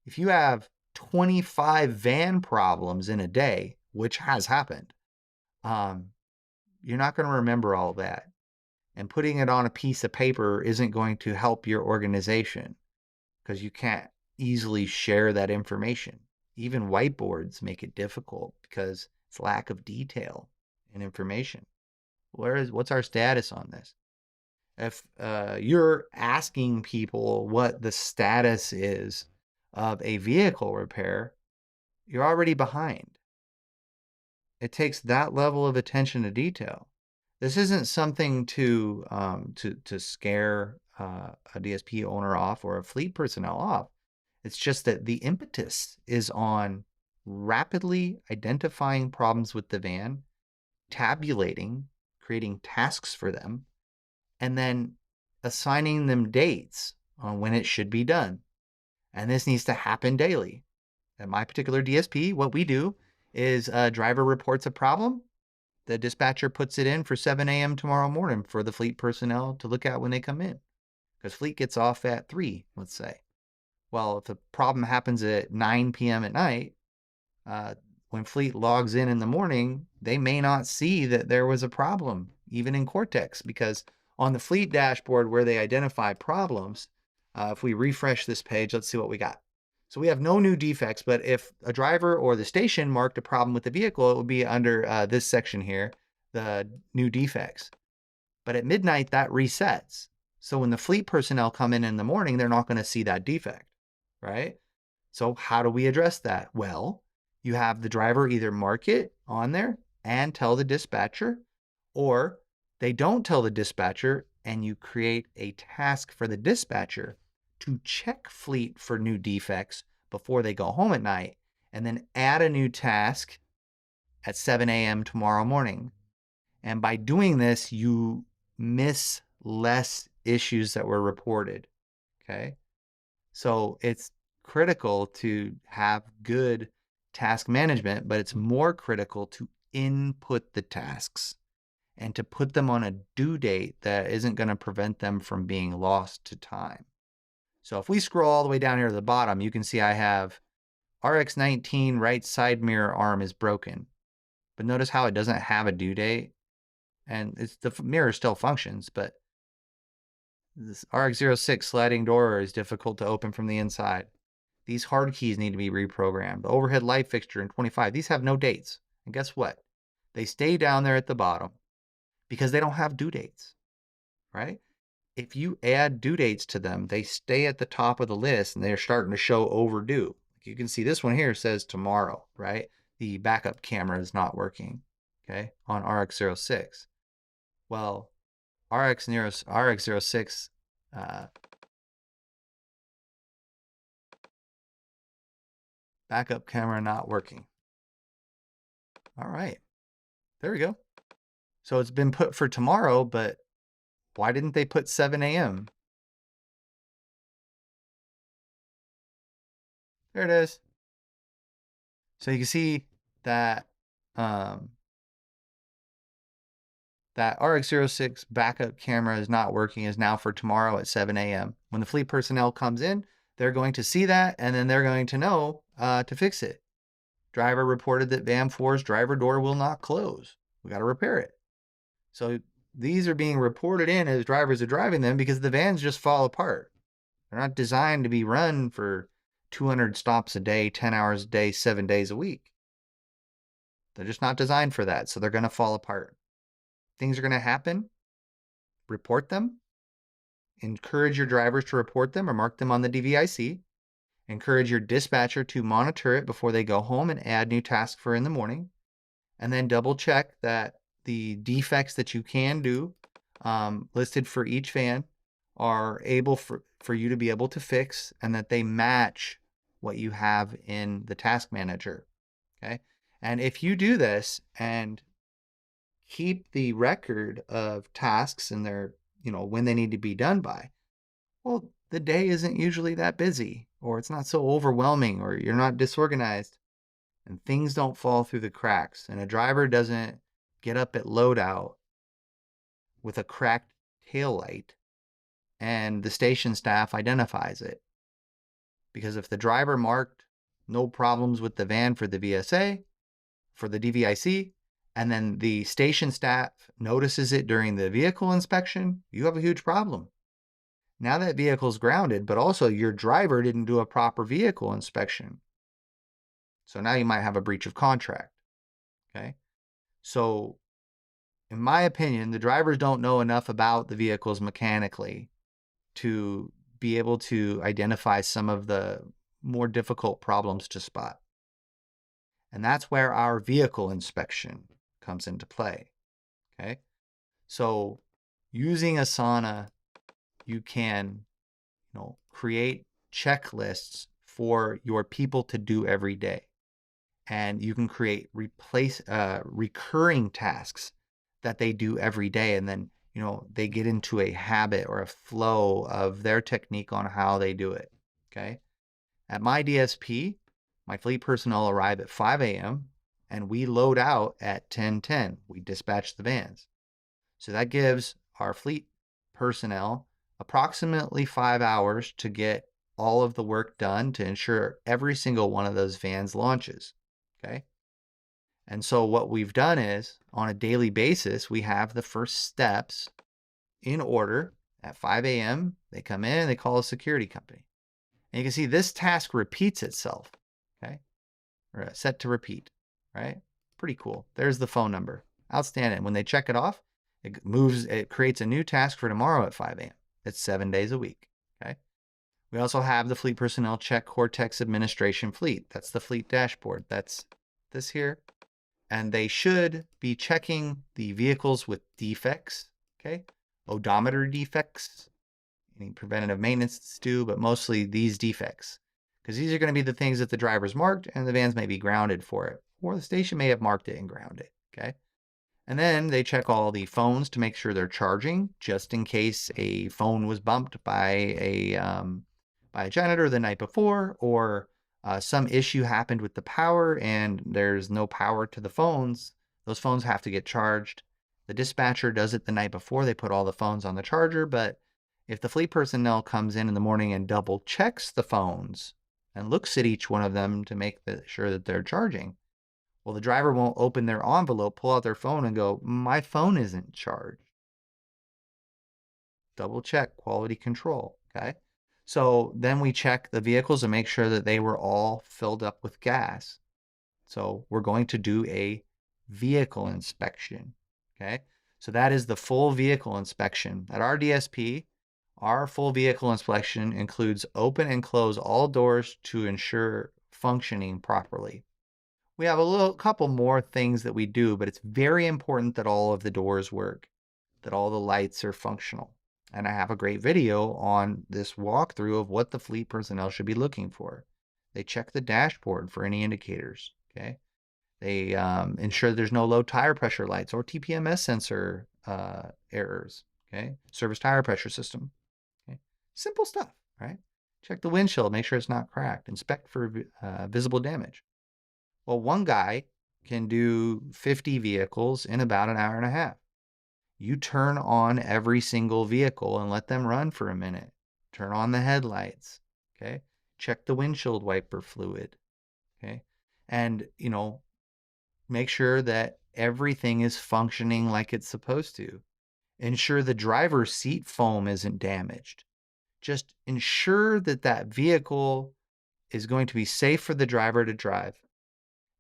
If you have 25 van problems in a day, which has happened, you're not going to remember all that. And putting it on a piece of paper isn't going to help your organization because you can't easily share that information. Even whiteboards make it difficult because it's lack of detail and information. What's our status on this? If you're asking people what the status is of a vehicle repair, you're already behind. It takes that level of attention to detail. This isn't something to scare a DSP owner off or a fleet personnel off. It's just that the impetus is on rapidly identifying problems with the van, tabulating, creating tasks for them, and then assigning them dates on when it should be done. And this needs to happen daily. At my particular DSP, what we do is a driver reports a problem. The dispatcher puts it in for 7 a.m. tomorrow morning for the fleet personnel to look at when they come in. Because fleet gets off at 3, let's say. Well, if the problem happens at 9 p.m. at night, when fleet logs in the morning, they may not see that there was a problem, even in Cortex, because on the fleet dashboard where they identify problems, if we refresh this page, let's see what we got. So we have no new defects, but if a driver or the station marked a problem with the vehicle, it would be under this section here, the new defects. But at midnight, that resets. So when the fleet personnel come in the morning, they're not going to see that defect, right? So how do we address that? Well, you have the driver either mark it on there and tell the dispatcher, or they don't tell the dispatcher and you create a task for the dispatcher to check fleet for new defects before they go home at night, and then add a new task at 7 a.m. tomorrow morning. And by doing this, you miss less issues that were reported, okay? So it's critical to have good task management, but it's more critical to input the tasks and to put them on a due date that isn't going to prevent them from being lost to time. So if we scroll all the way down here to the bottom, you can see I have RX-19 right side mirror arm is broken. But notice how it doesn't have a due date. And the mirror still functions, but this RX-06 sliding door is difficult to open from the inside. These hard keys need to be reprogrammed. The overhead light fixture in 25, these have no dates. And guess what? They stay down there at the bottom because they don't have due dates, right? If you add due dates to them, they stay at the top of the list and they're starting to show overdue. You can see this one here says tomorrow, right? The backup camera is not working, okay, on RX-06. Well, RX-06 backup camera not working. All right, there we go. So it's been put for tomorrow, but why didn't they put 7 a.m.? There it is. So you can see that that RX-06 backup camera is not working, is now for tomorrow at 7 a.m. When the fleet personnel comes in, they're going to see that, and then they're going to know to fix it. Driver reported that van 4's driver door will not close. We got to repair it. So these are being reported in as drivers are driving them because the vans just fall apart. They're not designed to be run for 200 stops a day, 10 hours a day, 7 days a week. They're just not designed for that, so they're going to fall apart. Things are going to happen. Report them. Encourage your drivers to report them or mark them on the DVIC. Encourage your dispatcher to monitor it before they go home and add new tasks for in the morning. And then double check that the defects that you can do listed for each van are able for you to be able to fix and that they match what you have in the task manager, okay? And if you do this and keep the record of tasks and their, when they need to be done by, well, the day isn't usually that busy, or it's not so overwhelming, or you're not disorganized, and things don't fall through the cracks, and a driver doesn't get up at loadout with a cracked taillight and the station staff identifies it. Because if the driver marked no problems with the van for the VSA, for the DVIC, and then the station staff notices it during the vehicle inspection, you have a huge problem. Now that vehicle's grounded, but also your driver didn't do a proper vehicle inspection. So now you might have a breach of contract. Okay. So in my opinion, the drivers don't know enough about the vehicles mechanically to be able to identify some of the more difficult problems to spot. And that's where our vehicle inspection comes into play. Okay. So using Asana, you can, create checklists for your people to do every day. And you can create recurring tasks that they do every day. And then, they get into a habit or a flow of their technique on how they do it. Okay. At my DSP, my fleet personnel arrive at 5 a.m. and we load out at 10:10. We dispatch the vans. So that gives our fleet personnel approximately 5 hours to get all of the work done to ensure every single one of those vans launches. Okay. And so what we've done is on a daily basis, we have the first steps in order. At 5 a.m., they come in, they call a security company. And you can see this task repeats itself. Okay. Or set to repeat, right? Pretty cool. There's the phone number. Outstanding. When they check it off, it creates a new task for tomorrow at 5 a.m. It's 7 days a week. Okay. We also have the fleet personnel check Cortex administration fleet. That's the fleet dashboard. That's this here. And they should be checking the vehicles with defects. Okay. Odometer defects, any preventative maintenance to do, but mostly these defects. Because these are going to be the things that the driver's marked and the vans may be grounded for it. Or the station may have marked it and grounded it. Okay. And then they check all the phones to make sure they're charging, just in case a phone was bumped by a janitor the night before, or some issue happened with the power and there's no power to the phones. Those phones have to get charged. The dispatcher does it the night before. They put all the phones on the charger, but if the fleet personnel comes in the morning and double checks the phones and looks at each one of them to make sure that they're charging, well, the driver won't open their envelope, pull out their phone and go, my phone isn't charged. Double check, quality control, okay? So then we check the vehicles and make sure that they were all filled up with gas. So we're going to do a vehicle inspection, okay? So that is the full vehicle inspection. At our DSP, our full vehicle inspection includes open and close all doors to ensure functioning properly. We have a couple more things that we do, but it's very important that all of the doors work, that all the lights are functional. And I have a great video on this walkthrough of what the fleet personnel should be looking for. They check the dashboard for any indicators, okay? They ensure there's no low tire pressure lights or TPMS sensor errors, okay? Service tire pressure system, okay? Simple stuff, right? Check the windshield, make sure it's not cracked. Inspect for visible damage. Well, one guy can do 50 vehicles in about an hour and a half. You turn on every single vehicle and let them run for a minute. Turn on the headlights, okay? Check the windshield wiper fluid, okay? And, make sure that everything is functioning like it's supposed to. Ensure the driver's seat foam isn't damaged. Just ensure that that vehicle is going to be safe for the driver to drive.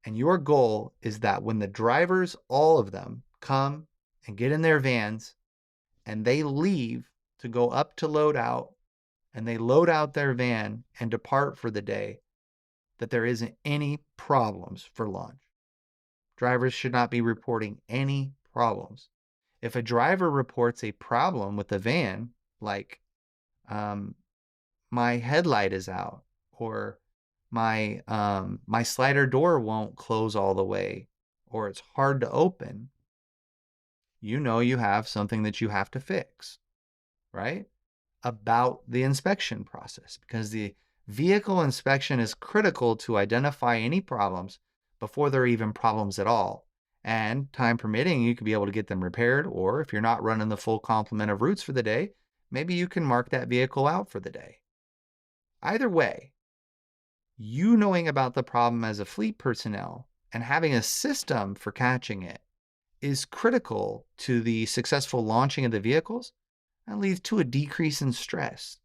And your goal is that when the drivers, all of them, come and get in their vans and they leave to go up to load out and they load out their van and depart for the day, that there isn't any problems for launch. Drivers should not be reporting any problems. If a driver reports a problem with the van, like my headlight is out, or my slider door won't close all the way, or it's hard to open, you have something that you have to fix, right? About the inspection process, because the vehicle inspection is critical to identify any problems before there are even problems at all. And time permitting, you could be able to get them repaired, or if you're not running the full complement of routes for the day, maybe you can mark that vehicle out for the day. Either way, You knowing about the problem as a fleet personnel and having a system for catching it is critical to the successful launching of the vehicles and leads to a decrease in stress.